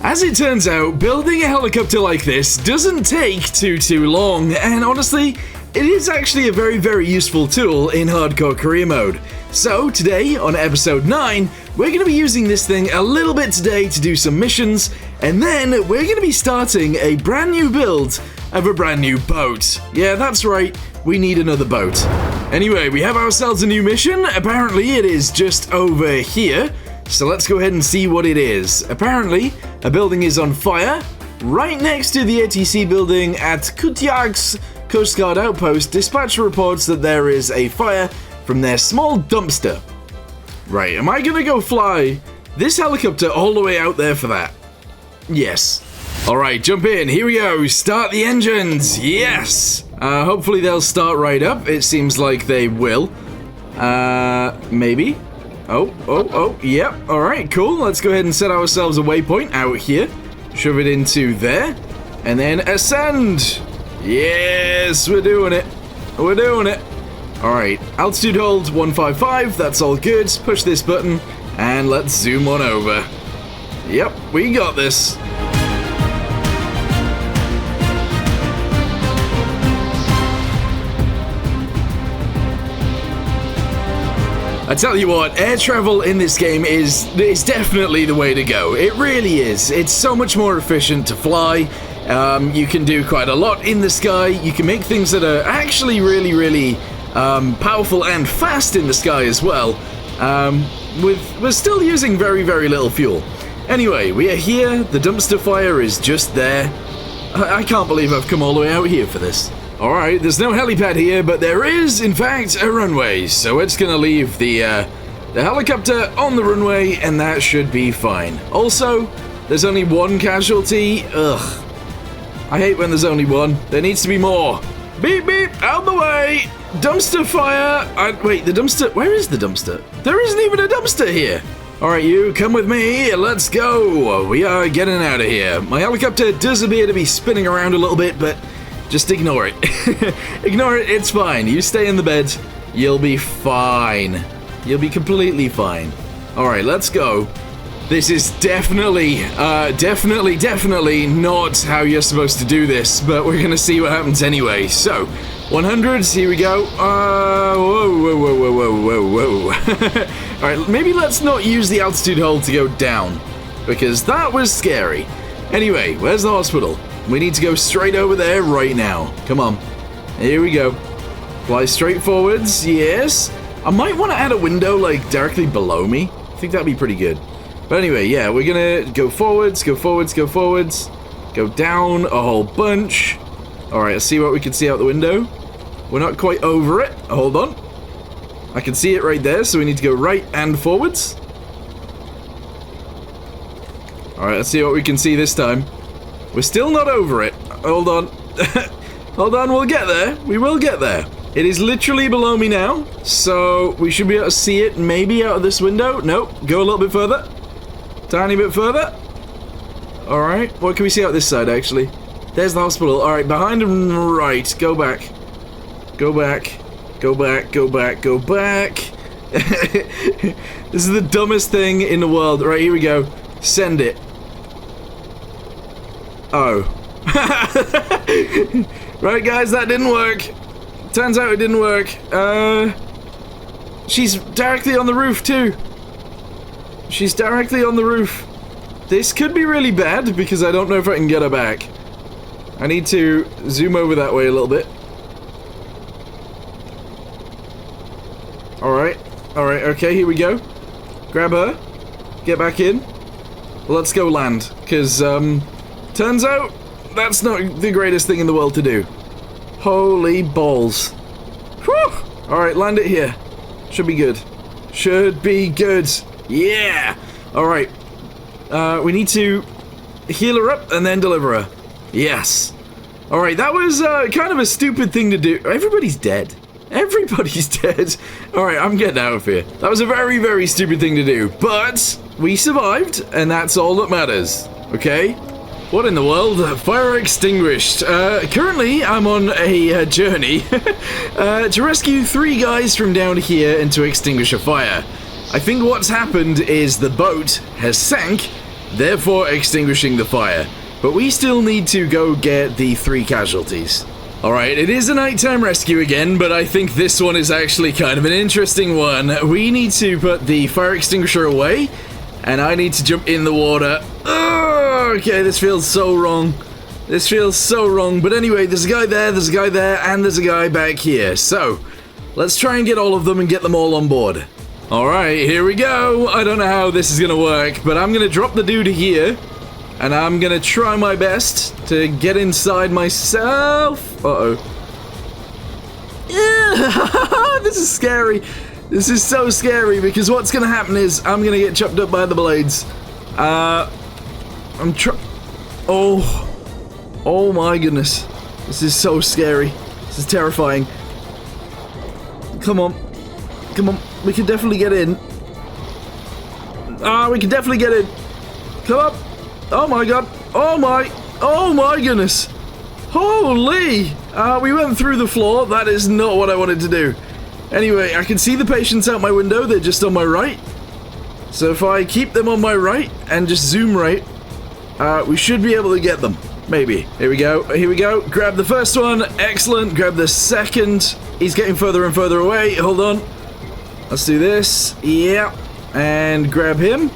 As it turns out, building a helicopter like this doesn't take too long, and honestly, it is actually a very useful tool in hardcore career mode. So today, on episode 9, we're going to be using this thing a little bit today to do some missions, and then we're going to be starting a brand new build of a brand new boat. Yeah, that's right, we need another boat. Anyway, we have ourselves a new mission. Apparently it is just over here, so let's go ahead and see what it is. Apparently, a building is on fire right next to the ATC building at Kutiag's Coast Guard outpost. Dispatch reports that there is a fire from their small dumpster. Right, am I gonna go fly this helicopter all the way out there for that? Yes. Alright, jump in, here we go, start the engines, yes! Hopefully they'll start right up, it seems like they will. Maybe? Oh, yep, alright, cool, let's go ahead and set ourselves a waypoint out here. Shove it into there, and then ascend! Yes, we're doing it, we're doing it. Alright, altitude hold 155, that's all good, push this button, and let's zoom on over. Yep, we got this. I tell you what, air travel in this game is definitely the way to go. It really is. It's so much more efficient to fly. You can do quite a lot in the sky. You can make things that are actually really powerful and fast in the sky as well. We're still using very little fuel. Anyway, we are here. The dumpster fire is just there. I can't believe I've come all the way out here for this. Alright, there's no helipad here, but there is, in fact, a runway, so it's gonna leave the helicopter on the runway, and that should be fine. Also, there's only one casualty. Ugh. I hate when there's only one. There needs to be more. Beep, beep, out the way! Dumpster fire! Wait, the dumpster... Where is the dumpster? There isn't even a dumpster here! Alright, you, come with me, let's go! We are getting out of here. My helicopter does appear to be spinning around a little bit, but... just ignore it. Ignore it, it's fine. You stay in the bed. You'll be fine. You'll be completely fine. Alright, let's go. This is definitely not how you're supposed to do this, but we're gonna see what happens anyway. So, 100s, here we go. Whoa. Alright, maybe let's not use the altitude hold to go down, because that was scary. Anyway, where's the hospital? We need to go straight over there right now. Come on. Here we go. Fly straight forwards. Yes. I might want to add a window, like, directly below me. I think that'd be pretty good. But anyway, yeah, we're gonna go forwards, go forwards, go forwards. Go down a whole bunch. Alright, let's see what we can see out the window. We're not quite over it. Hold on. I can see it right there, so we need to go right and forwards. Alright, let's see what we can see this time. We're still not over it. Hold on. Hold on, we'll get there. We will get there. It is literally below me now, so we should be able to see it maybe out of this window. Nope. Go a little bit further. Tiny bit further. Alright, what can we see out this side, actually? There's the hospital. Alright, behind and right. Go back. Go back. Go back, go back, go back. This is the dumbest thing in the world. Right, here we go. Send it. Oh. Right, guys, that didn't work. Turns out it didn't work. She's directly on the roof, too. She's directly on the roof. This could be really bad, because I don't know if I can get her back. I need to zoom over that way a little bit. Alright, okay, here we go. Grab her. Get back in. Let's go land, because, turns out, that's not the greatest thing in the world to do. Holy balls. Whew! Alright, land it here. Should be good. Should be good. Yeah! Alright. We need to heal her up and then deliver her. Yes. Alright, that was kind of a stupid thing to do. Everybody's dead. Everybody's dead. Alright, I'm getting out of here. That was a very stupid thing to do. But we survived, and that's all that matters. Okay? What in the world? Fire extinguished. Currently, I'm on a journey to rescue 3 guys from down here and to extinguish a fire. I think what's happened is the boat has sank, therefore extinguishing the fire. But we still need to go get the 3 casualties. Alright, it is a nighttime rescue again, but I think this one is actually kind of an interesting one. We need to put the fire extinguisher away, and I need to jump in the water. Oh, okay, this feels so wrong. This feels so wrong. But anyway, there's a guy there, there's a guy there, and there's a guy back here. So, let's try and get all of them and get them all on board. Alright, here we go. I don't know how this is gonna work, but I'm gonna drop the dude here. And I'm gonna try my best to get inside myself. Uh-oh. Yeah, this is scary. This is so scary because what's gonna happen is I'm gonna get chopped up by the blades. Oh my goodness. This is so scary. This is terrifying. Come on. Come on. We can definitely get in. We can definitely get in. Come up. Oh my god. Oh my goodness. Holy. We went through the floor. That is not what I wanted to do. Anyway, I can see the patients out my window. They're just on my right. So if I keep them on my right and just zoom right, we should be able to get them. Maybe. Here we go. Here we go. Grab the first one. Excellent. Grab the second. He's getting further and further away. Hold on. Let's do this. Yeah. And grab him.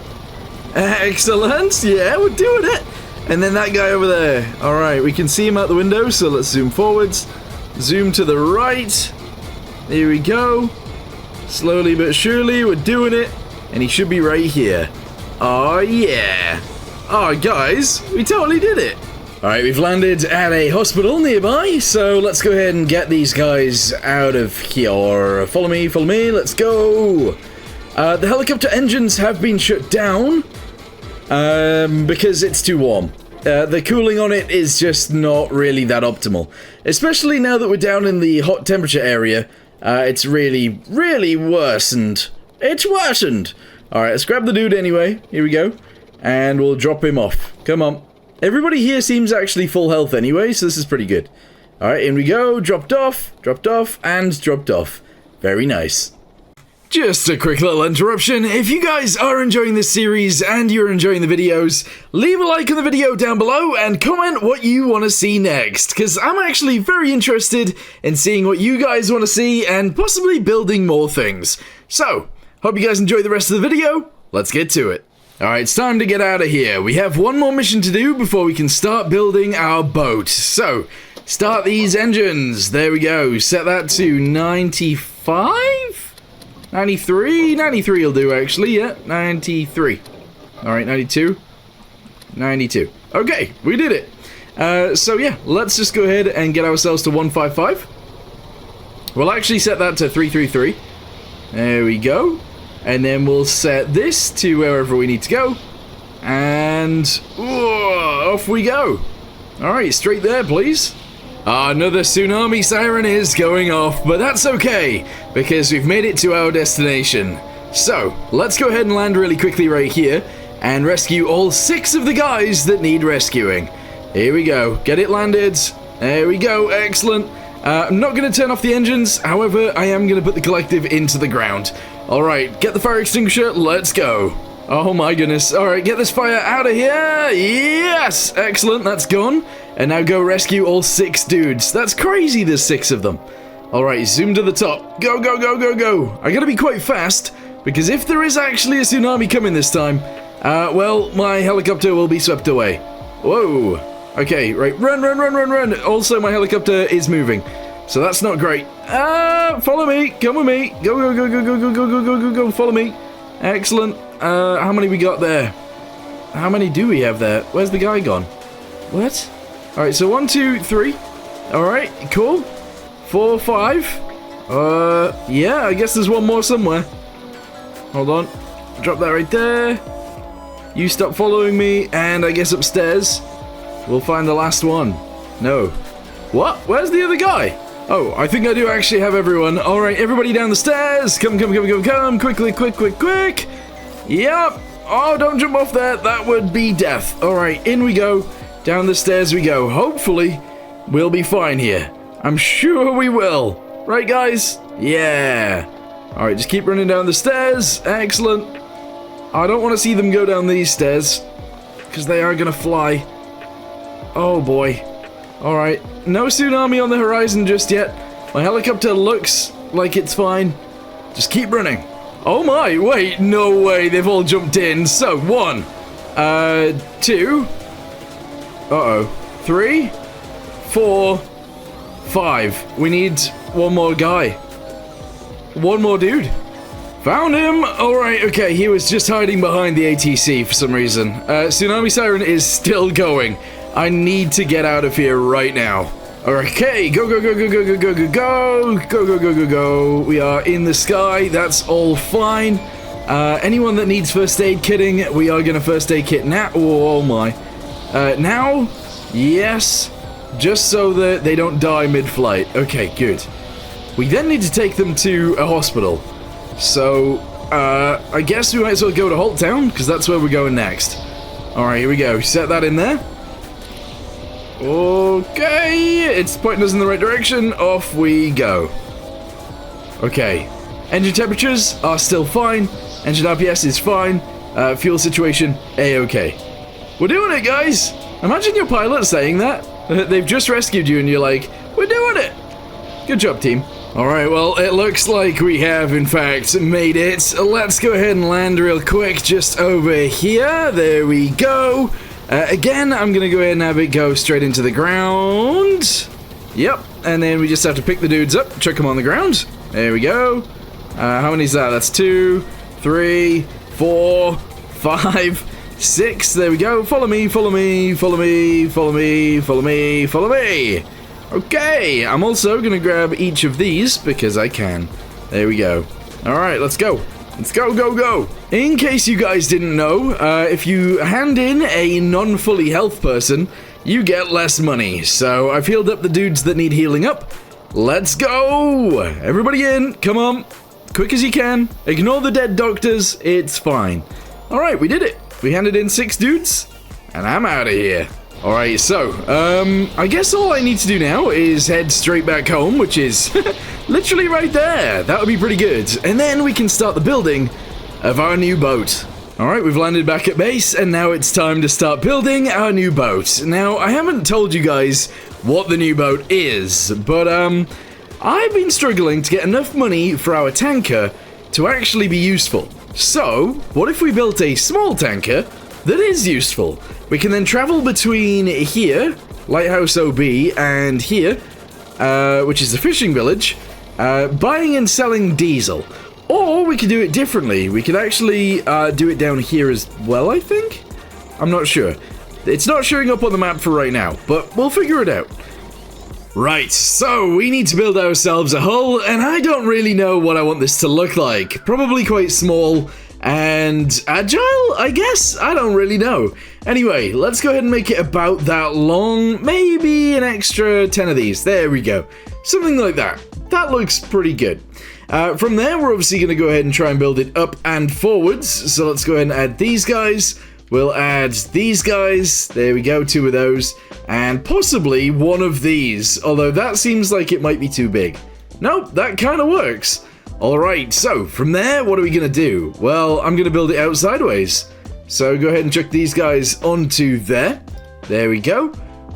Excellent. Yeah, we're doing it. And then that guy over there. Alright, we can see him out the window, so let's zoom forwards. Zoom to the right. There we go. Slowly but surely, we're doing it. And he should be right here. Oh, yeah. Oh, guys, we totally did it. Alright, we've landed at a hospital nearby, so let's go ahead and get these guys out of here. Follow me, let's go. The helicopter engines have been shut down because it's too warm. The cooling on it is just not really that optimal. Especially now that we're down in the hot temperature area, it's really, really worsened. It's worsened! Alright, let's grab the dude anyway. Here we go. And we'll drop him off. Come on. Everybody here seems actually full health anyway, so this is pretty good. Alright, in we go. Dropped off, and dropped off. Very nice. Just a quick little interruption. If you guys are enjoying this series and you're enjoying the videos, leave a like on the video down below and comment what you want to see next, because I'm actually very interested in seeing what you guys want to see and possibly building more things. So, hope you guys enjoy the rest of the video. Let's get to it. Alright, it's time to get out of here. We have one more mission to do before we can start building our boat. So, start these engines. There we go. Set that to 95? 93? 93 will do, actually, yeah. 93. Alright, 92. 92. Okay, we did it. So yeah, let's just go ahead and get ourselves to 155. We'll actually set that to 333. There we go. And then we'll set this to wherever we need to go. And off we go. Alright, straight there, please. Another tsunami siren is going off, but that's okay, because we've made it to our destination. So, let's go ahead and land really quickly right here, and rescue all 6 of the guys that need rescuing. Here we go, get it landed. There we go, excellent. I'm not going to turn off the engines, however, I am going to put the collective into the ground. Alright, get the fire extinguisher, let's go. Oh my goodness, alright, get this fire out of here. Yes, excellent, that's gone. And now go rescue all 6 dudes. That's crazy, there's 6 of them. Alright, zoom to the top. Go, go, go, go, go. I gotta be quite fast, because if there is actually a tsunami coming this time, well, my helicopter will be swept away. Whoa. Okay, right, run, run, run, run, run. Also, my helicopter is moving, so that's not great. Follow me, come with me. Go, go, go, go, go, go, go, go, go, go, go, follow me. Excellent. How many we got there? How many do we have there? Where's the guy gone? What? Alright, so 1, 2, 3. Alright, cool. 4, 5. Yeah, I guess there's one more somewhere. Hold on. Drop that right there. You stop following me, and I guess upstairs we'll find the last one. No. What? Where's the other guy? Oh, I think I do actually have everyone. Alright, everybody down the stairs. Come, come, come, come, come. Quickly, quick, quick, quick. Yep. Oh, don't jump off there. That would be death. Alright, in we go. Down the stairs we go. Hopefully, we'll be fine here. I'm sure we will. Right, guys? Yeah. Alright, just keep running down the stairs. Excellent. I don't want to see them go down these stairs. because they are gonna fly. Oh boy. Alright, no tsunami on the horizon just yet. My helicopter looks like it's fine. Just keep running. Oh my, wait, no way, they've all jumped in. So, 1, 2, 3, 4, 5. We need one more guy. One more dude. Found him! Alright, okay, he was just hiding behind the ATC for some reason. Tsunami Siren is still going. I need to get out of here right now. Okay, go, go, go, go, go, go, go, go, go, go, go, go, go, go. We are in the sky, that's all fine. Anyone that needs first aid kitting, we are gonna first aid kit now. Oh my. Now? Yes. Just so that they don't die mid-flight. Okay, good. We then need to take them to a hospital. So, I guess we might as well go to Holt Town, because that's where we're going next. Alright, here we go. Set that in there. Okay, it's pointing us in the right direction. Off we go. Okay, engine temperatures are still fine. Engine RPS is fine. Fuel situation, A-okay. We're doing it, guys. Imagine your pilot saying that. They've just rescued you and you're like, we're doing it. Good job, team. Alright, well, it looks like we have, in fact, made it. Let's go ahead and land real quick just over here. There we go. Again, I'm going to go ahead and have it go straight into the ground. Yep, and then we just have to pick the dudes up, chuck them on the ground. There we go. How many is that? That's 2, 3, 4, 5, 6. There we go. Follow me, follow me, follow me, follow me, follow me, follow me. Okay, I'm also going to grab each of these because I can. There we go. Alright, let's go. Let's go, go, go. In case you guys didn't know, if you hand in a non-fully health person, you get less money. So I've healed up the dudes that need healing up. Let's go. Everybody in. Come on. Quick as you can. Ignore the dead doctors. It's fine. Alright, we did it. We handed in 6 dudes, and I'm out of here. Alright, so, I guess all I need to do now is head straight back home, which is literally right there. That would be pretty good. And then we can start the building of our new boat. Alright, we've landed back at base, and now it's time to start building our new boat. Now, I haven't told you guys what the new boat is, but, I've been struggling to get enough money for our tanker to actually be useful. So, what if we built a small tanker that is useful? We can then travel between here, Lighthouse OB, and here, which is the fishing village, buying and selling diesel. Or we could do it differently. We could actually do it down here as well, I think? I'm not sure. It's not showing up on the map for right now, but we'll figure it out. Right, so we need to build ourselves a hull, and I don't really know what I want this to look like. Probably quite small and agile, I guess? I don't really know. Anyway, let's go ahead and make it about that long. Maybe an extra 10 of these. There we go. Something like that. That looks pretty good. From there, we're obviously going to go ahead and try and build it up and forwards. So let's go ahead and add these guys. We'll add these guys. There we go, 2 of those. And possibly one of these. Although that seems like it might be too big. Nope, that kind of works. Alright, so from there, what are we going to do? Well, I'm going to build it out sideways. So go ahead and chuck these guys onto there. There we go.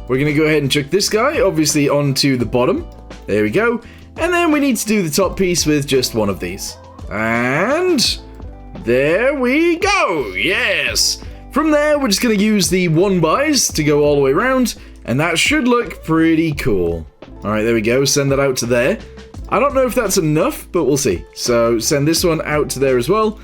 We're going to go ahead and chuck this guy, obviously, onto the bottom. There we go. And then we need to do the top piece with just one of these. And there we go. Yes. From there, we're just going to use the 1-bys to go all the way around. And that should look pretty cool. Alright, there we go. Send that out to there. I don't know if that's enough, but we'll see. So send this one out to there as well.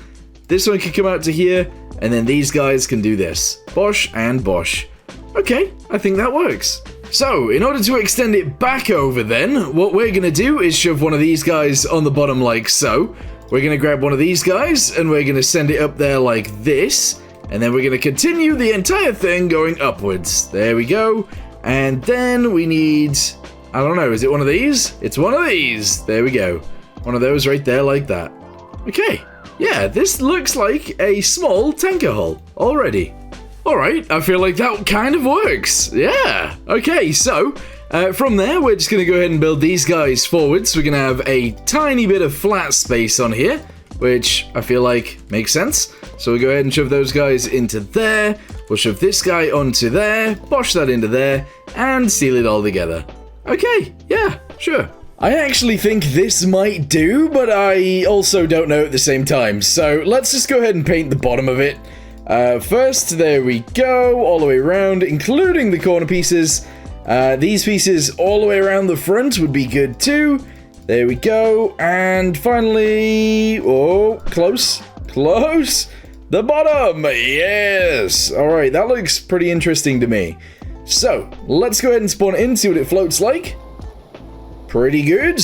This one can come out to here, and then these guys can do this. Bosh and bosh. Okay, I think that works. So, in order to extend it back over then, what we're going to do is shove one of these guys on the bottom like so. We're going to grab one of these guys, and we're going to send it up there like this. And then we're going to continue the entire thing going upwards. There we go. And then we need... I don't know, is it one of these? It's one of these! There we go. One of those right there like that. Okay, yeah, this looks like a small tanker hull already. Alright, I feel like that kind of works. Yeah, okay, so from there we're just going to go ahead and build these guys forwards. We're going to have a tiny bit of flat space on here. which I feel like makes sense. So we'll go ahead and shove those guys into there. We'll shove this guy onto there, bosh that into there, and seal it all together. Okay, yeah, sure. I actually think this might do, but I also don't know at the same time. So let's just go ahead and paint the bottom of it. First, there we go, all the way around, including the corner pieces. These pieces all the way around the front would be good too. There we go, and finally, oh, close, the bottom, yes! Alright, that looks pretty interesting to me. So, let's go ahead and spawn in, see what it floats like. Pretty good.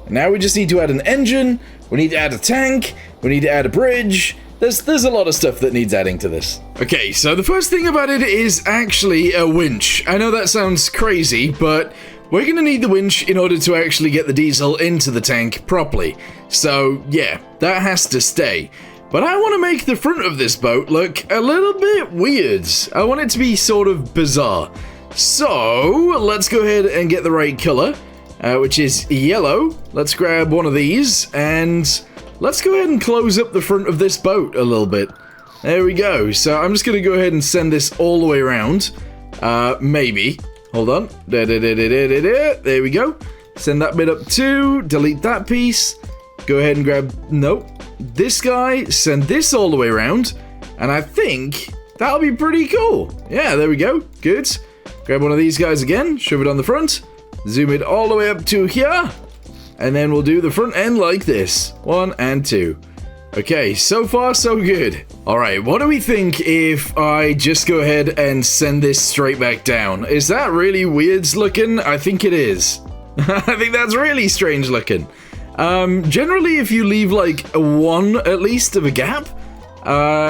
Now we just need to add an engine, we need to add a tank, we need to add a bridge. There's a lot of stuff that needs adding to this. Okay, so the first thing about it is actually a winch. I know that sounds crazy, but we're gonna need the winch in order to actually get the diesel into the tank properly. So yeah, that has to stay. But I want to make the front of this boat look a little bit weird. I want it to be sort of bizarre. So let's go ahead and get the right color, which is yellow. Let's grab one of these and let's go ahead and close up the front of this boat a little bit. There we go. So I'm just going to go ahead and send this all the way around. Maybe. Hold on. There we go. Send that bit up too. Delete that piece. Go ahead and grab... Nope. This guy. Send this all the way around. And I think that'll be pretty cool. Yeah, there we go. Good. Grab one of these guys again. Shove it on the front. Zoom it all the way up to here. And then we'll do the front end like this. 1 and 2. Okay, so far so good. Alright, what do we think if I just go ahead and send this straight back down? Is that really weird looking? I think it is. I think that's really strange looking. Generally, if you leave like a 1 at least of a gap,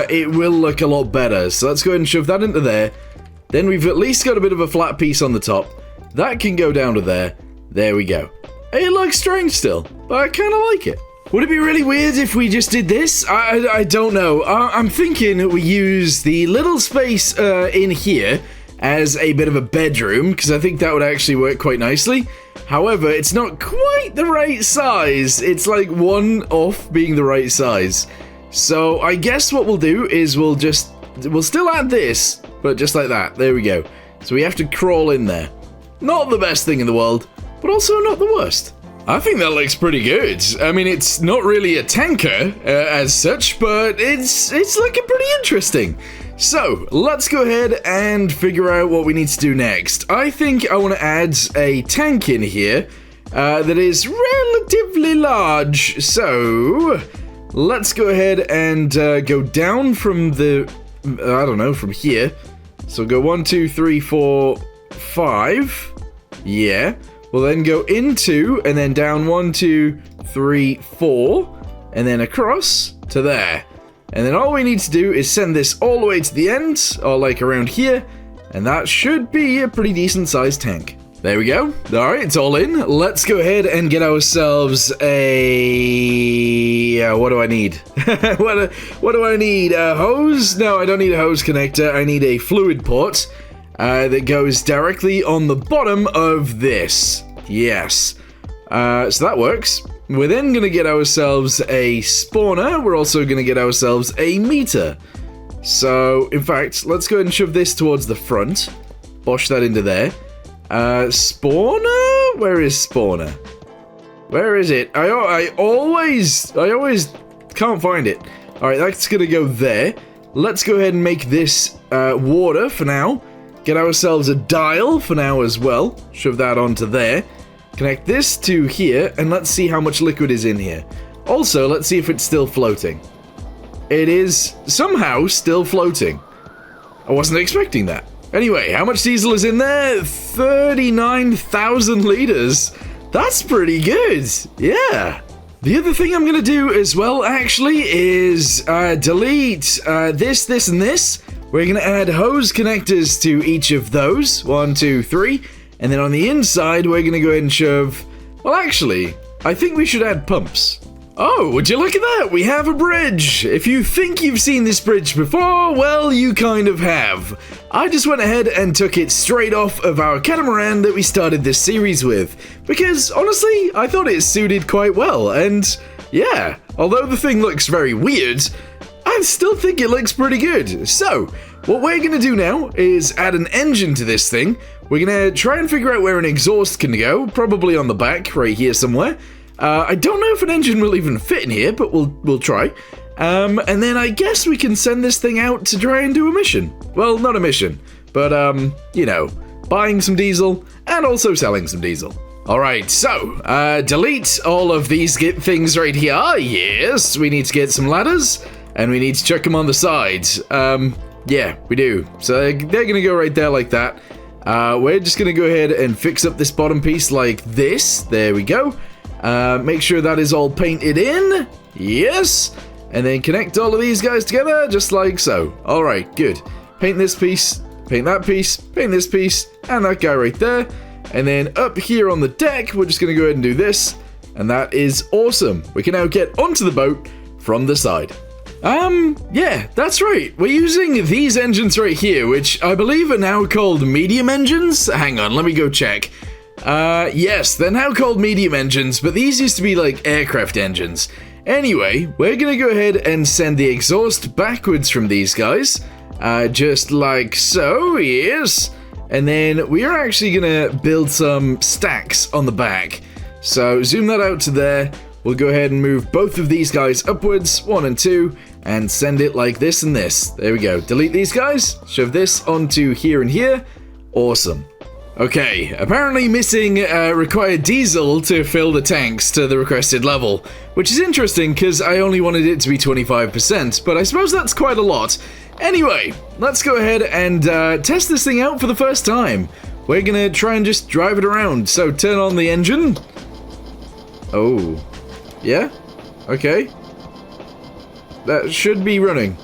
it will look a lot better. So let's go ahead and shove that into there. Then we've at least got a bit of a flat piece on the top. That can go down to there. There we go. It looks strange still, but I kind of like it. Would it be really weird if we just did this? I don't know. I'm thinking we use the little space in here as a bit of a bedroom, because I think that would actually work quite nicely. However, it's not quite the right size. It's like 1 off being the right size. So I guess what we'll do is we'll still add this, but just like that. There we go. So we have to crawl in there. Not the best thing in the world, but also not the worst. I think that looks pretty good. I mean, it's not really a tanker as such, but it's looking pretty interesting. So let's go ahead and figure out what we need to do next. I think I want to add a tank in here that is relatively large. So let's go ahead and go down from the, I don't know, from here. So go 1, 2, 3, 4, 5. Yeah. We'll then go into and then down 1, 2, 3, 4, and then across to there. And then all we need to do is send this all the way to the end, or like around here, and that should be a pretty decent sized tank. There we go. Alright, it's all in. Let's go ahead and get ourselves a... what do I need? what do I need? A hose? No, I don't need a hose connector. I need a fluid port that goes directly on the bottom of this. Yes. So that works. We're then going to get ourselves a spawner. We're also going to get ourselves a meter. So, in fact, let's go ahead and shove this towards the front. Bosh that into there. Spawner? Where is spawner? Where is it? I always can't find it. Alright, that's going to go there. Let's go ahead and make this water for now. Get ourselves a dial for now as well. Shove that onto there. Connect this to here, and let's see how much liquid is in here. Also, let's see if it's still floating. It is somehow still floating. I wasn't expecting that. Anyway, how much diesel is in there? 39,000 liters. That's pretty good. Yeah. The other thing I'm going to do as well, actually, is delete this, and this. We're going to add hose connectors to each of those. 1, 2, 3. And then on the inside, we're going to go ahead and shove... Well, actually, I think we should add pumps. Oh, would you look at that? We have a bridge. If you think you've seen this bridge before, well, you kind of have. I just went ahead and took it straight off of our catamaran that we started this series with. Because, honestly, I thought it suited quite well. And, yeah, Although the thing looks very weird, I still think it looks pretty good. So, what we're going to do now is add an engine to this thing. We're going to try and figure out where an exhaust can go, probably on the back, right here somewhere. I don't know if an engine will even fit in here, but we'll try. And then I guess we can send this thing out to try and do a mission. Well, not a mission, but, you know, buying some diesel and also selling some diesel. Alright, so, delete all of these things right here. Yes, we need to get some ladders, and we need to chuck them on the sides. Yeah, we do. So they're gonna go right there like that. We're just gonna go ahead and fix up this bottom piece like this. There we go. Make sure that is all painted in. Yes. And then connect all of these guys together, just like so. Alright, good. Paint this piece, paint that piece, paint this piece, and that guy right there. And then up here on the deck, we're just going to go ahead and do this. And that is awesome. We can now get onto the boat from the side. Yeah, that's right. We're using these engines right here, which I believe are now called medium engines. Hang on, let me go check. Yes, they're now called medium engines, but these used to be like aircraft engines. Anyway, we're going to go ahead and send the exhaust backwards from these guys. Just like so, yes. And then we are actually going to build some stacks on the back. So zoom that out to there. We'll go ahead and move both of these guys upwards, 1 and 2, and send it like this and this. There we go. Delete these guys, shove this onto here and here. Awesome. Okay, apparently missing required diesel to fill the tanks to the requested level, which is interesting because I only wanted it to be 25%, but I suppose that's quite a lot. Anyway, let's go ahead and test this thing out for the first time. We're gonna try and just drive it around. So turn on the engine. Oh, yeah, okay. That should be running.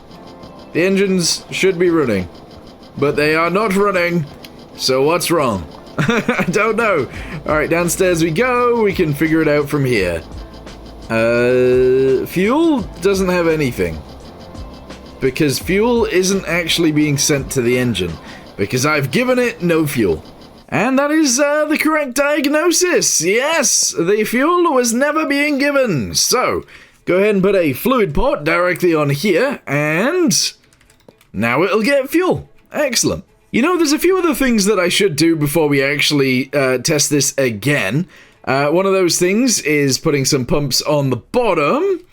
The engines should be running, but they are not running. So what's wrong? I don't know. Alright, downstairs we go. We can figure it out from here. Fuel doesn't have anything. Because fuel isn't actually being sent to the engine. Because I've given it no fuel. And that is the correct diagnosis. Yes, the fuel was never being given. So, go ahead and put a fluid port directly on here. And now it'll get fuel. Excellent. You know, there's a few other things that I should do before we actually test this again. One of those things is putting some pumps on the bottom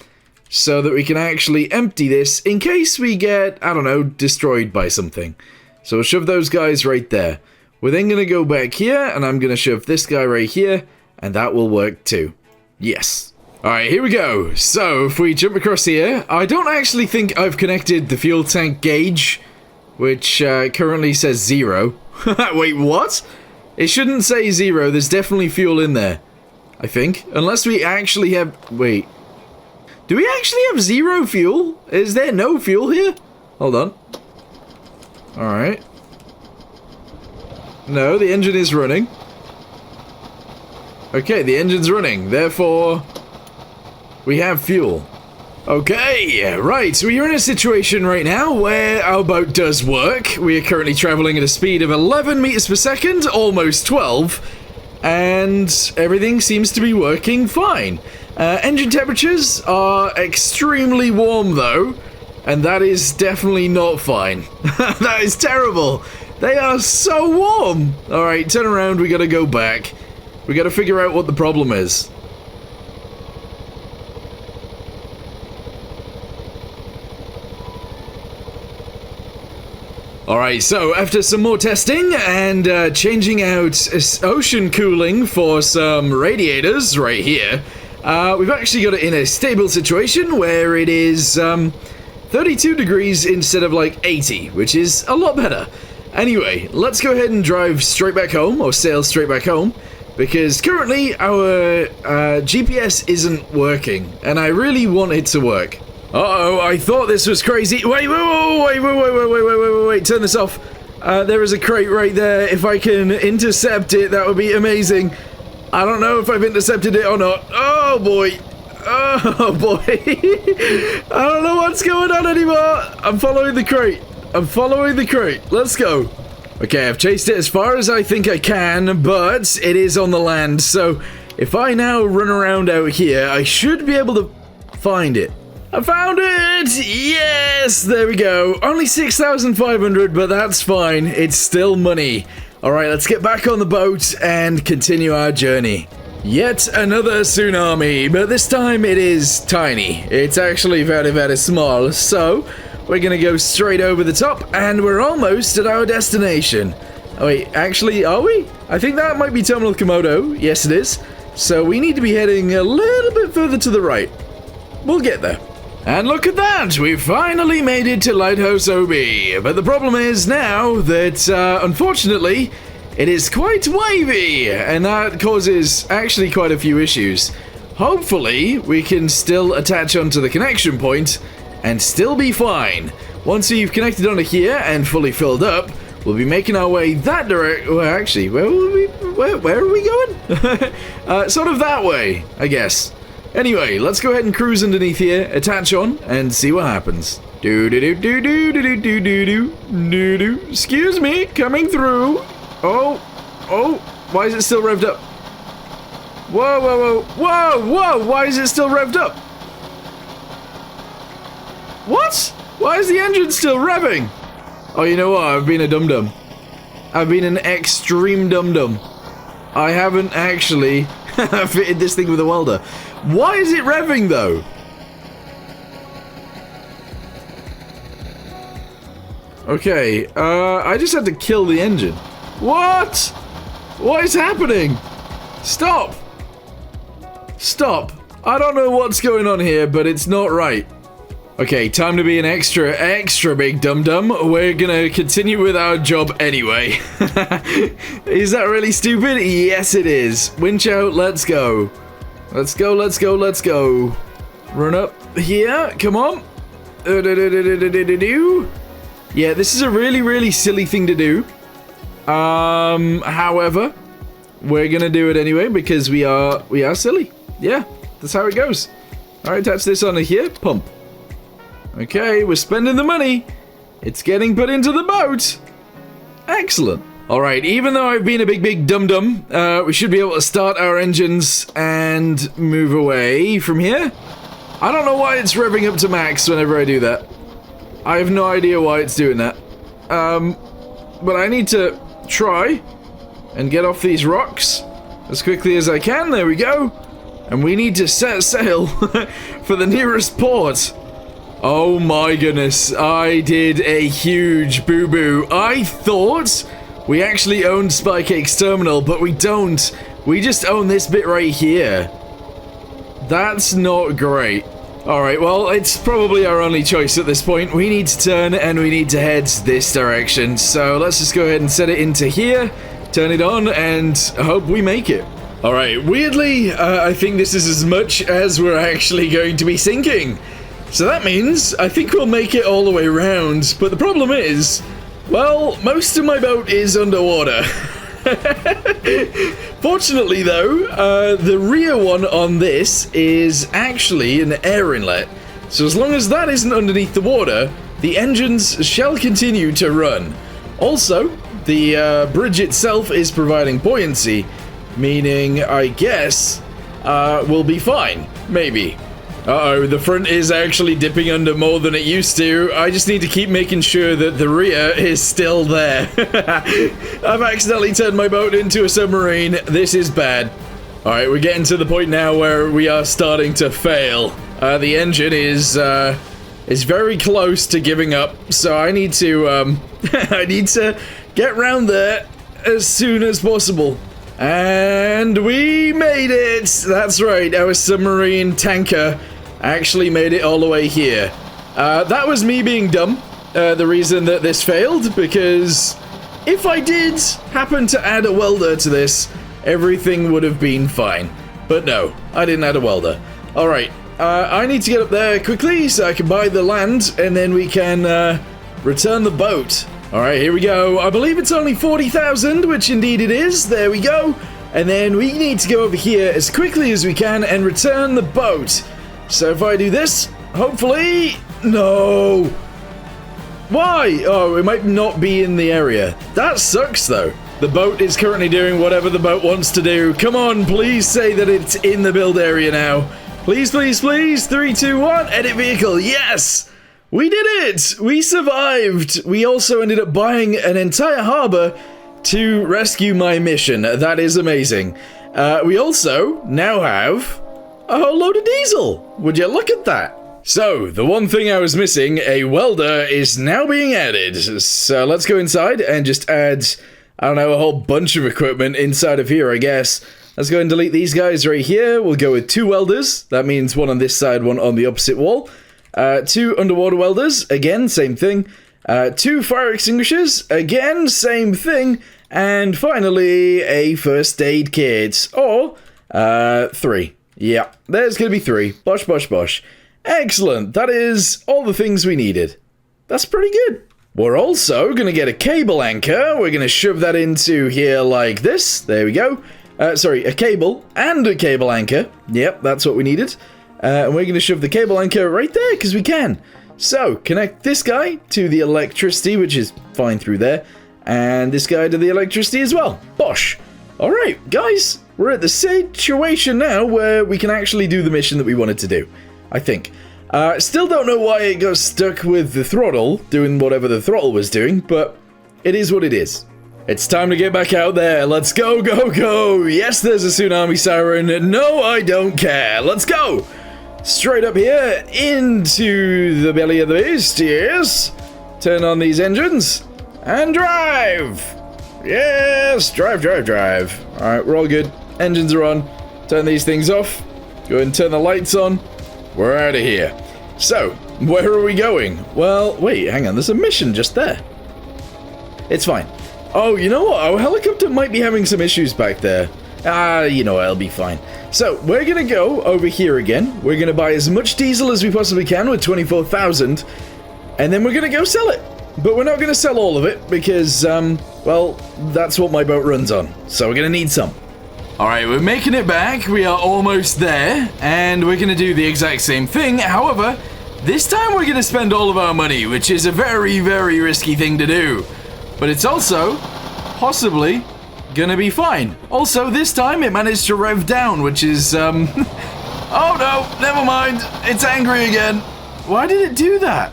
so that we can actually empty this in case we get, I don't know, destroyed by something. So we'll shove those guys right there. We're then going to go back here, and I'm going to shove this guy right here, and that will work too. Yes. Alright, here we go. So, if we jump across here, I don't actually think I've connected the fuel tank gauge, which currently says 0. Wait, what? It shouldn't say 0, there's definitely fuel in there. I think. Unless we actually have... Wait. Do we actually have 0 fuel? Is there no fuel here? Hold on. Alright. No, the engine is running. Okay, the engine's running. Therefore, we have fuel. Okay, right, so we're in a situation right now where our boat does work. We are currently traveling at a speed of 11 meters per second, almost 12, and everything seems to be working fine. Engine temperatures are extremely warm though, and that is definitely not fine. That is terrible. They are so warm. Alright, turn around, we gotta go back. We gotta figure out what the problem is. Alright, so after some more testing and changing out ocean cooling for some radiators right here, we've actually got it in a stable situation where it is 32 degrees instead of like 80, which is a lot better. Anyway, let's go ahead and drive straight back home, or sail straight back home, because currently our GPS isn't working, and I really want it to work. Uh-oh, I thought this was crazy. Wait, turn this off. There is a crate right there. If I can intercept it, that would be amazing. I don't know if I've intercepted it or not. Oh, boy. Oh, boy. I don't know what's going on anymore. I'm following the crate. I'm following the crate. Let's go. Okay, I've chased it as far as I think I can, but it is on the land. So if I now run around out here, I should be able to find it. I found it! Yes! There we go. Only 6,500, but that's fine. It's still money. Alright, let's get back on the boat and continue our journey. Yet another tsunami, but this time it is tiny. It's actually very, very small, so we're gonna go straight over the top, and we're almost at our destination. Oh wait, actually, are we? I think that might be Terminal Komodo. Yes, it is. So we need to be heading a little bit further to the right. We'll get there. And look at that! We finally made it to Lighthouse OB. But the problem is now that, unfortunately, it is quite wavy, and that causes actually quite a few issues. Hopefully, we can still attach onto the connection point and still be fine. Once we've connected onto here and fully filled up, we'll be making our way that direction. Well, actually, where are we going? Sort of that way, I guess. Anyway, let's go ahead and cruise underneath here, attach on, and see what happens. Do-do-do-do-do-do-do-do-do-do. Excuse me, coming through. Oh, why is it still revved up? Whoa, whoa, whoa, whoa, whoa, why is it still revved up? What? Why is the engine still revving? Oh, you know what? I've been a dum-dum. I've been an extreme dum-dum. I haven't actually fitted this thing with a welder. Why is it revving, though? Okay, I just had to kill the engine. What? What is happening? Stop! Stop. I don't know what's going on here, but it's not right. Okay, time to be an extra big dum-dum. We're gonna continue with our job anyway. Is that really stupid? Yes, it is. Winch out, let's go. Let's go, let's go, let's go. Run up here, come on. Yeah, this is a really silly thing to do. However, we're gonna do it anyway because we are silly. Yeah, that's how it goes. Alright, attach this onto here, pump. Okay, we're spending the money. It's getting put into the boat. Excellent. Alright, even though I've been a big dum-dum, we should be able to start our engines and move away from here. I don't know why it's revving up to max whenever I do that. I have no idea why it's doing that. But I need to try and get off these rocks as quickly as I can. There we go. And we need to set sail for the nearest port. Oh my goodness, I did a huge boo-boo. I thought we actually owned Spycake's terminal, but we don't. We just own this bit right here. That's not great. Alright, well, it's probably our only choice at this point. We need to turn and we need to head this direction. So let's just go ahead and set it into here, turn it on, and hope we make it. Alright, weirdly, I think this is as much as we're actually going to be sinking. So that means I think we'll make it all the way around. But the problem is, well, most of my boat is underwater. Fortunately though, the rear one on this is actually an air inlet. So as long as that isn't underneath the water, the engines shall continue to run. Also, the bridge itself is providing buoyancy, meaning I guess we'll be fine, maybe. Uh-oh, the front is actually dipping under more than it used to. I just need to keep making sure that the rear is still there. I've accidentally turned my boat into a submarine. This is bad. Alright, we're getting to the point now where we are starting to fail. The engine is very close to giving up, so I need to, I need to get round there as soon as possible. And we made it! That's right, our submarine tanker actually made it all the way here. That was me being dumb, the reason that this failed, because if I did happen to add a welder to this, everything would have been fine. But no, I didn't add a welder. Alright, I need to get up there quickly so I can buy the land, and then we can return the boat. Alright, here we go. I believe it's only 40,000, which indeed it is. There we go. And then we need to go over here as quickly as we can and return the boat. So if I do this, hopefully... No! Why? Oh, it might not be in the area. That sucks, though. The boat is currently doing whatever the boat wants to do. Come on, please say that it's in the build area now. Please, please, please. 3, 2, 1. Edit vehicle. Yes! We did it! We survived! We also ended up buying an entire harbor to rescue my mission. That is amazing. We also now have a whole load of diesel. Would you look at that? So, the one thing I was missing, a welder, is now being added. So let's go inside and just add, I don't know, a whole bunch of equipment inside of here, I guess. Let's go and delete these guys right here. We'll go with 2 welders. That means one on this side, one on the opposite wall. 2 underwater welders, again, same thing. 2 fire extinguishers, again, same thing. And finally, a first aid kit. Or, 3. Yeah, there's gonna be 3. Bosh, bosh, bosh. Excellent, that is all the things we needed. That's pretty good. We're also gonna get a cable anchor. We're gonna shove that into here like this. There we go. Sorry, a cable and a cable anchor. Yep, that's what we needed. And we're gonna shove the cable anchor right there, because we can. So, connect this guy to the electricity, which is fine through there. And this guy to the electricity as well. Bosh. Alright, guys, we're at the situation now where we can actually do the mission that we wanted to do. I think. Still don't know why it got stuck with the throttle, doing whatever the throttle was doing, but it is what it is. It's time to get back out there. Let's go, go, go. Yes, there's a tsunami siren. No, I don't care. Let's go. Straight up here into the belly of the beast. Yes. Turn on these engines and drive. Yes, drive, drive, drive. All right, we're all good. Engines are on. Turn these things off. Go ahead and turn the lights on. We're out of here. So, where are we going? Well, wait, hang on. There's a mission just there. It's fine. Oh, you know what? Our helicopter might be having some issues back there. You know, I'll be fine. So, we're gonna go over here again. We're gonna buy as much diesel as we possibly can with 24,000. And then we're gonna go sell it. But we're not gonna sell all of it because, well, that's what my boat runs on. So we're gonna need some. Alright, we're making it back. We are almost there. And we're gonna do the exact same thing. However, this time we're gonna spend all of our money, which is a very, very risky thing to do. But it's also possibly gonna be fine. Also, this time it managed to rev down, which is, oh no, never mind. It's angry again. Why did it do that?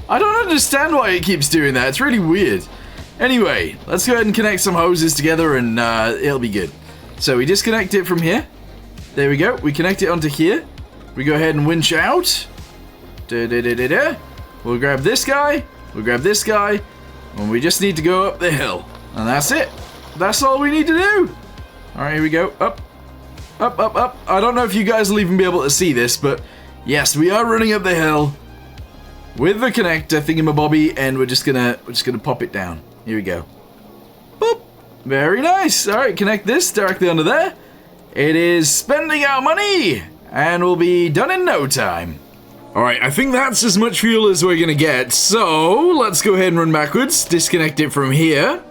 I don't understand why it keeps doing that. It's really weird. Anyway, let's go ahead and connect some hoses together and it'll be good. So we disconnect it from here. There we go. We connect it onto here. We go ahead and winch out. We'll grab this guy. We'll grab this guy. And we just need to go up the hill. And that's it. That's all we need to do. Alright, here we go. Up. Up, up, up. I don't know if you guys will even be able to see this, but yes, we are running up the hill with the connector thingamabobby, and we're just gonna pop it down. Here we go. Boop. Very nice. Alright, connect this directly onto there. It is spending our money, and we'll be done in no time. Alright, I think that's as much fuel as we're gonna get, so let's go ahead and run backwards, disconnect it from here.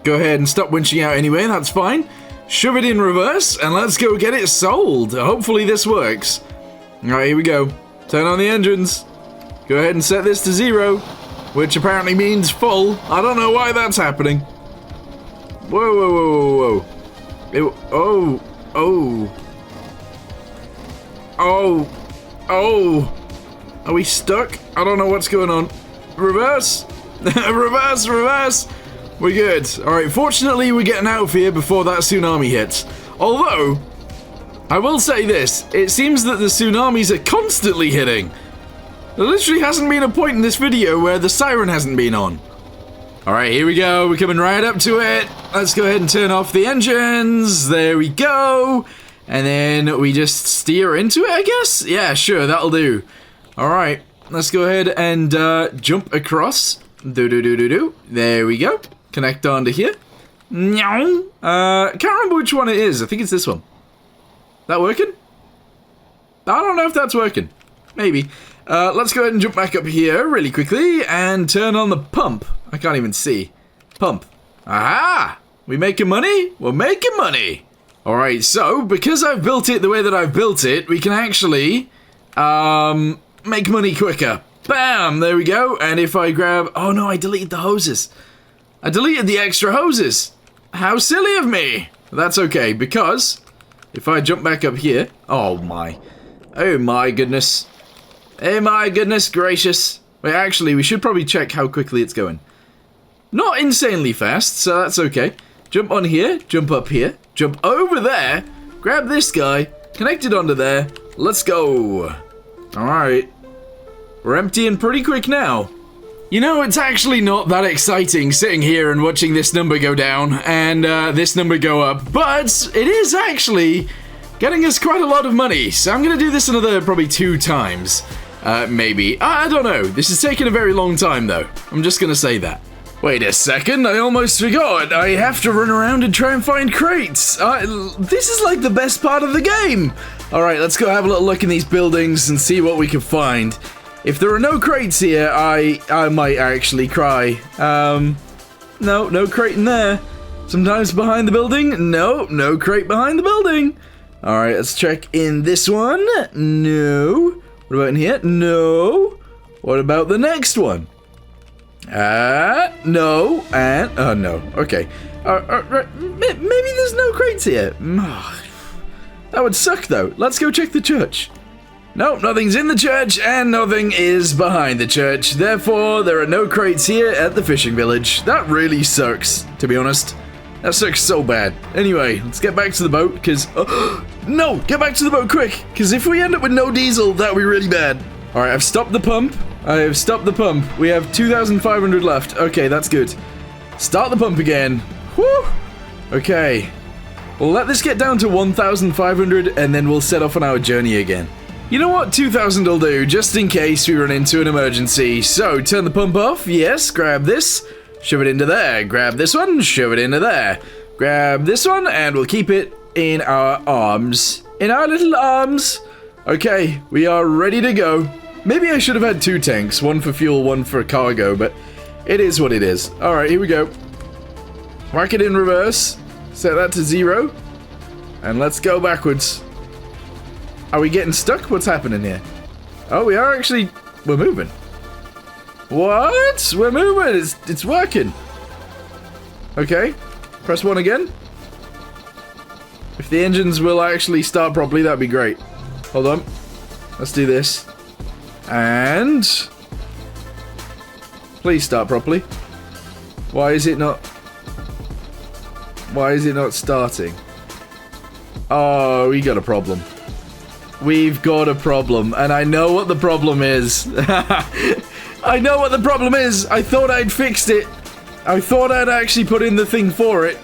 Go ahead and stop winching out anyway, that's fine. Shove it in reverse, and let's go get it sold. Hopefully this works. Alright, here we go. Turn on the engines. Go ahead and set this to 0, which apparently means full. I don't know why that's happening. Whoa, whoa, whoa, whoa, whoa. Oh, oh. Oh, oh. Are we stuck? I don't know what's going on. Reverse. Reverse, reverse. We're good. Alright, fortunately we're getting out of here before that tsunami hits. Although, I will say this. It seems that the tsunamis are constantly hitting. There literally hasn't been a point in this video where the siren hasn't been on. Alright, here we go. We're coming right up to it. Let's go ahead and turn off the engines. There we go. And then we just steer into it, I guess? Yeah, sure, that'll do. Alright, let's go ahead and jump across. Do-do-do-do-do. There we go. Connect onto here. Can't remember which one it is. I think it's this one. That working? I don't know if that's working. Maybe. Let's go ahead and jump back up here really quickly and turn on the pump. I can't even see. Pump. Aha! We making money? We're making money! Alright, so, because I've built it the way that I've built it, we can actually, make money quicker. Bam! There we go. And if I grab... Oh no, I deleted the hoses. I deleted the extra hoses. How silly of me! That's okay, because if I jump back up here... Oh my. Oh my goodness. Oh my goodness gracious. Wait, actually, we should probably check how quickly it's going. Not insanely fast, so that's okay. Jump on here, jump up here, jump over there, grab this guy, connect it onto there, let's go. Alright. We're emptying pretty quick now. You know, it's actually not that exciting sitting here and watching this number go down and this number go up, but it is actually getting us quite a lot of money, so I'm going to do this another probably 2 times. Maybe. I don't know. This is taking a very long time, though. I'm just going to say that. Wait a second, I almost forgot. I have to run around and try and find crates. This is like the best part of the game. Alright, let's go have a little look in these buildings and see what we can find. If there are no crates here, I might actually cry. No crate in there. Sometimes behind the building. No crate behind the building. Alright, let's check in this one. No. What about in here? No. What about the next one? No, and, oh no, okay. Maybe there's no crates here. That would suck though. Let's go check the church. Nope, nothing's in the church, and nothing is behind the church. Therefore, there are no crates here at the fishing village. That really sucks, to be honest. That sucks so bad. Anyway, let's get back to the boat, because... no! Get back to the boat quick! Because if we end up with no diesel, that would be really bad. Alright, I've stopped the pump. I have stopped the pump. We have 2,500 left. Okay, that's good. Start the pump again. Whew! Okay. We'll let this get down to 1,500, and then we'll set off on our journey again. You know what? 2,000 will do, just in case we run into an emergency. So, turn the pump off. Yes, grab this. Shove it into there. Grab this one. Shove it into there. Grab this one, and we'll keep it in our arms. In our little arms. Okay, we are ready to go. Maybe I should have had 2 tanks. One for fuel, one for cargo, but it is what it is. Alright, here we go. Mark it in reverse. Set that to 0. And let's go backwards. Are we getting stuck? What's happening here? Oh, we are actually... we're moving. What? We're moving. It's working. Okay. Press 1 again. If the engines will actually start properly, that'd be great. Hold on. Let's do this. And... please start properly. Why is it not... why is it not starting? Oh, we got a problem. We've got a problem, and I know what the problem is. I know what the problem is. I thought I'd fixed it. I thought I'd actually put in the thing for it,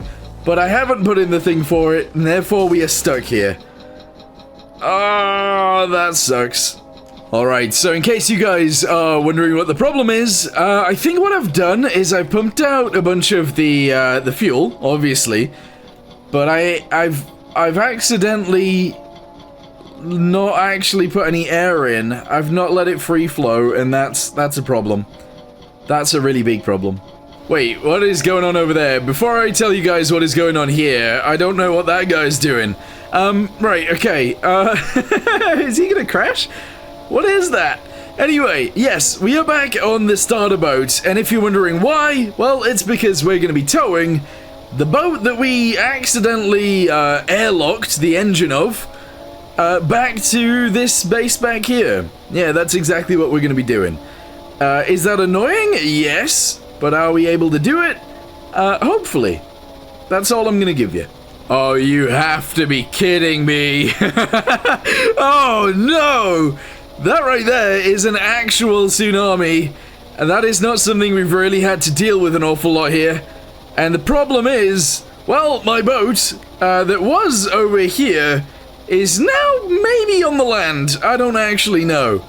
but I haven't put in the thing for it, and therefore we are stuck here. Oh, that sucks. Alright, so in case you guys are wondering what the problem is, I think what I've done is I pumped out a bunch of the fuel, obviously, but I've accidentally not actually put any air in. I've not let it free flow, and that's a problem. That's a really big problem. Wait, what is going on over there? Before I tell you guys what is going on here, I don't know what that guy's doing. Right, okay, is he gonna crash? What is that? Anyway, yes, we are back on the starter boat, and if you're wondering why, well, it's because we're gonna be towing the boat that we accidentally, airlocked the engine of, back to this base back here. Yeah, that's exactly what we're gonna be doing. Is that annoying? Yes. But are we able to do it? Hopefully. That's all I'm gonna give you. Oh, you have to be kidding me. Oh, no! That right there is an actual tsunami. And that is not something we've really had to deal with an awful lot here. And the problem is, well, my boat, that was over here, is now maybe on the land. I don't actually know.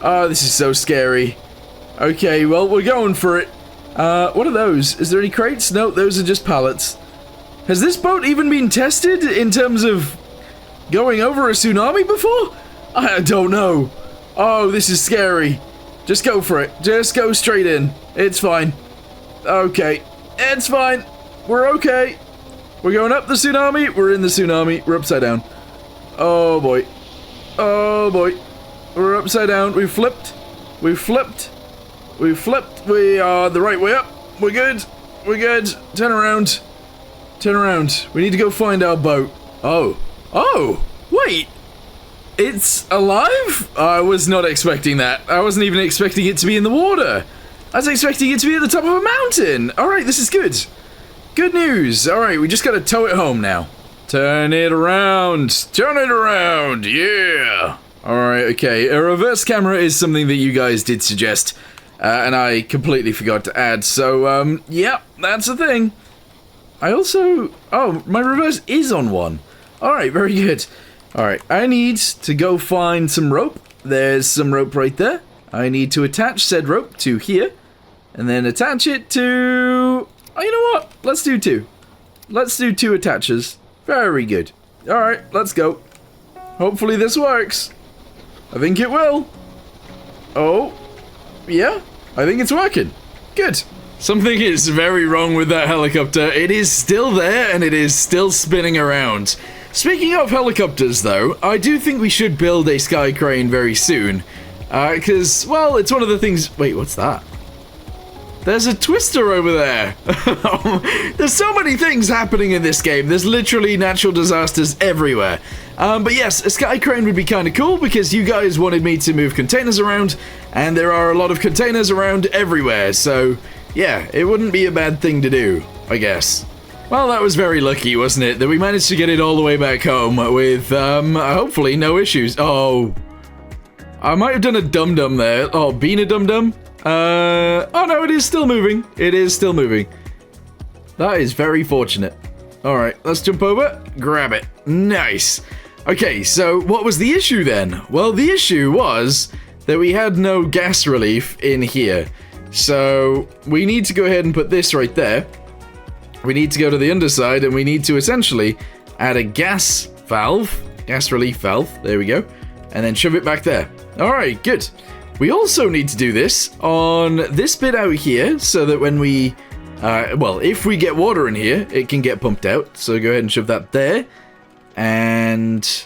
Oh, this is so scary. Okay, well, we're going for it. What are those? Is there any crates? No, those are just pallets. Has this boat even been tested in terms of going over a tsunami before? I don't know. Oh, this is scary. Just go for it. Just go straight in. It's fine. Okay. It's fine. We're okay. We're going up the tsunami. We're in the tsunami. We're upside down. Oh, boy. Oh, boy. We're upside down. We've flipped. We've flipped. We've flipped. We are the right way up. We're good. We're good. Turn around. Turn around. We need to go find our boat. Oh. Oh! Wait! it's alive? I was not expecting that. I wasn't even expecting it to be in the water. I was expecting it to be at the top of a mountain. Alright, this is good. Good news. Alright, we just gotta tow it home now. Turn it around. Turn it around. Yeah. Alright, okay. A reverse camera is something that you guys did suggest. And I completely forgot to add. So, yeah, that's a thing. I also... Oh, my reverse is on one. Alright, very good. Alright, I need to go find some rope. There's some rope right there. I need to attach said rope to here. And then attach it to... Oh, you know what? Let's do two. Let's do two attaches. Very good. Alright, let's go. Hopefully this works. I think it will. Oh. Yeah, I think it's working. Good. Something is very wrong with that helicopter. It is still there and it is still spinning around. Speaking of helicopters though, I do think we should build a sky crane very soon. Because, well, it's one of the things... Wait, what's that? There's a twister over there. There's so many things happening in this game. There's literally natural disasters everywhere. But yes, a sky crane would be kind of cool because you guys wanted me to move containers around, and there are a lot of containers around everywhere. So, yeah, it wouldn't be a bad thing to do, I guess. Well, that was very lucky, wasn't it? That we managed to get it all the way back home with, hopefully no issues. Oh, I might have done a dum-dum there. Oh, being a dum-dum? Oh no, it is still moving. It is still moving. That is very fortunate. Alright, let's jump over. Grab it. Nice. Okay, so what was the issue then? Well, the issue was that we had no gas relief in here. So we need to go ahead and put this right there. We need to go to the underside and we need to essentially add a gas valve. Gas relief valve. There we go. And then shove it back there. Alright, good. We also need to do this on this bit out here so that when we, well, if we get water in here, it can get pumped out. So go ahead and shove that there and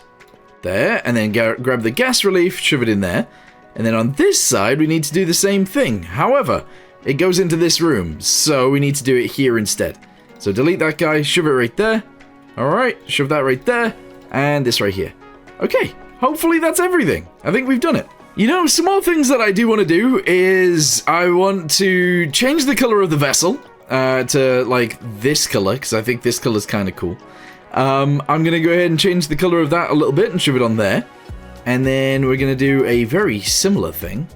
there, and then grab the gas relief, shove it in there. And then on this side, we need to do the same thing. However, it goes into this room, so we need to do it here instead. So delete that guy, shove it right there. All right, shove that right there, and this right here. Okay, hopefully that's everything. I think we've done it. You know, some more things that I do want to do is I want to change the color of the vessel to, like, this color, because I think this color is kind of cool. I'm going to go ahead and change the color of that a little bit and shove it on there. And then we're going to do a very similar thing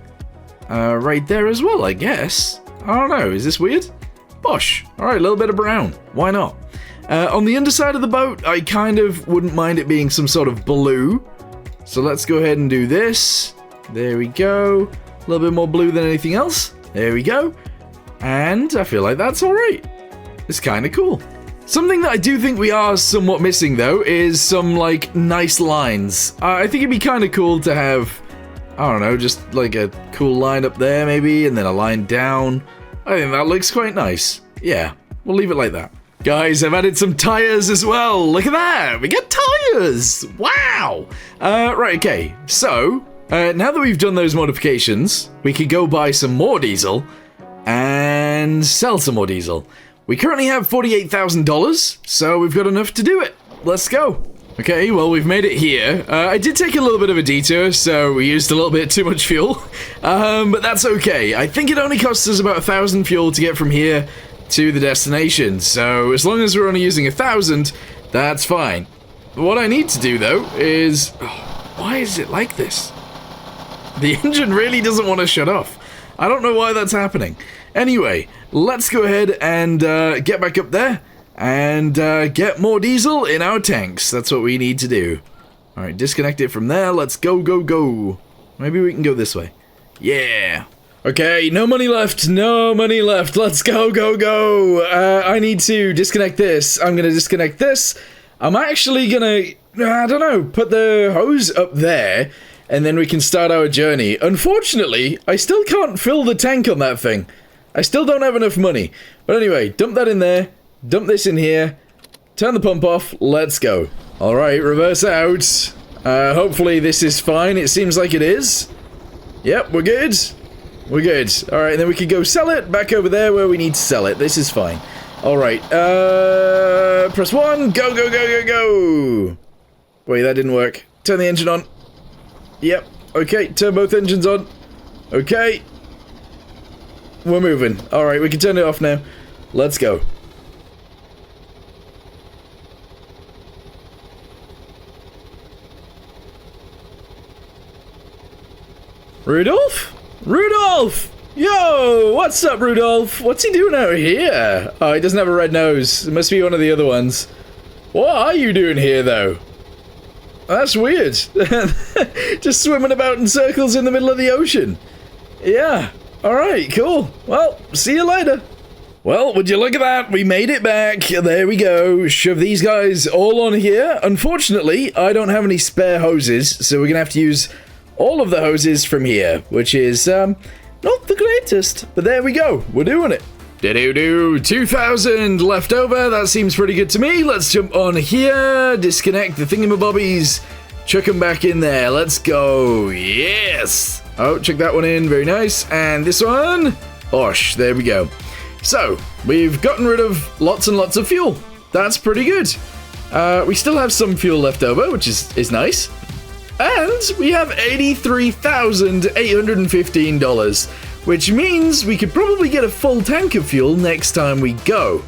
right there as well, I guess. I don't know, is this weird? Bosh. Alright, a little bit of brown. Why not? On the underside of the boat, I kind of wouldn't mind it being some sort of blue. So let's go ahead and do this. There we go. A little bit more blue than anything else. There we go. And I feel like that's alright. It's kind of cool. Something that I do think we are somewhat missing, though, is some, like, nice lines. I think it'd be kind of cool to have, I don't know, just, like, a cool line up there, maybe, and then a line down. I think that looks quite nice. Yeah, we'll leave it like that. Guys, I've added some tires as well. Look at that. We got tires. Wow. Right, okay. So, now that we've done those modifications, we could go buy some more diesel and sell some more diesel. We currently have $48,000, so we've got enough to do it. Let's go. Okay, well, we've made it here. I did take a little bit of a detour, so we used a little bit too much fuel. But that's okay. I think it only costs us about 1,000 fuel to get from here to the destination. So as long as we're only using 1,000, that's fine. What I need to do, though, is... Oh, why is it like this? The engine really doesn't want to shut off. I don't know why that's happening. Anyway, let's go ahead and get back up there and get more diesel in our tanks. That's what we need to do. Alright, disconnect it from there. Let's go, go, go. Maybe we can go this way. Yeah. Okay, no money left. No money left. Let's go, go, go. I need to disconnect this. I'm going to disconnect this. I'm actually going to, I don't know, put the hose up there. And then we can start our journey. Unfortunately, I still can't fill the tank on that thing. I still don't have enough money. But anyway, dump that in there. Dump this in here. Turn the pump off. Let's go. Alright, reverse out. Hopefully this is fine. It seems like it is. Yep, we're good. We're good. Alright, then we can go sell it back over there where we need to sell it. This is fine. Alright, press 1. Go, go, go, go, go. Wait, that didn't work. Turn the engine on. Yep. Okay, turn both engines on. Okay. We're moving. Alright, we can turn it off now. Let's go. Rudolph? Rudolph! Yo! What's up, Rudolph? What's he doing out here? Oh, he doesn't have a red nose. It must be one of the other ones. What are you doing here, though? That's weird. Just swimming about in circles in the middle of the ocean. Yeah. Alright, cool. Well, see you later. Well, would you look at that? We made it back. There we go. Shove these guys all on here. Unfortunately, I don't have any spare hoses, so we're gonna have to use all of the hoses from here, which is, not the greatest. But there we go. We're doing it. Do 2,000 left over. That seems pretty good to me. Let's jump on here, disconnect the thingamabobbies, chuck them back in there. Let's go. Yes. Oh, check that one in. Very nice. And this one. Osh, there we go. So, we've gotten rid of lots and lots of fuel. That's pretty good. We still have some fuel left over, which is nice. And we have $83,815. Which means we could probably get a full tank of fuel next time we go.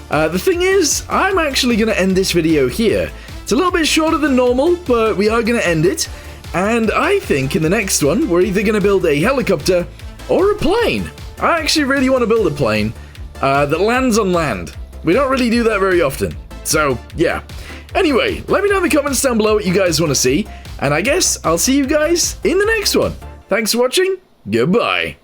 The thing is, I'm actually going to end this video here. It's a little bit shorter than normal, but we are going to end it. And I think in the next one, we're either going to build a helicopter or a plane. I actually really want to build a plane that lands on land. We don't really do that very often. So, yeah. Anyway, let me know in the comments down below what you guys want to see. And I guess I'll see you guys in the next one. Thanks for watching. Goodbye.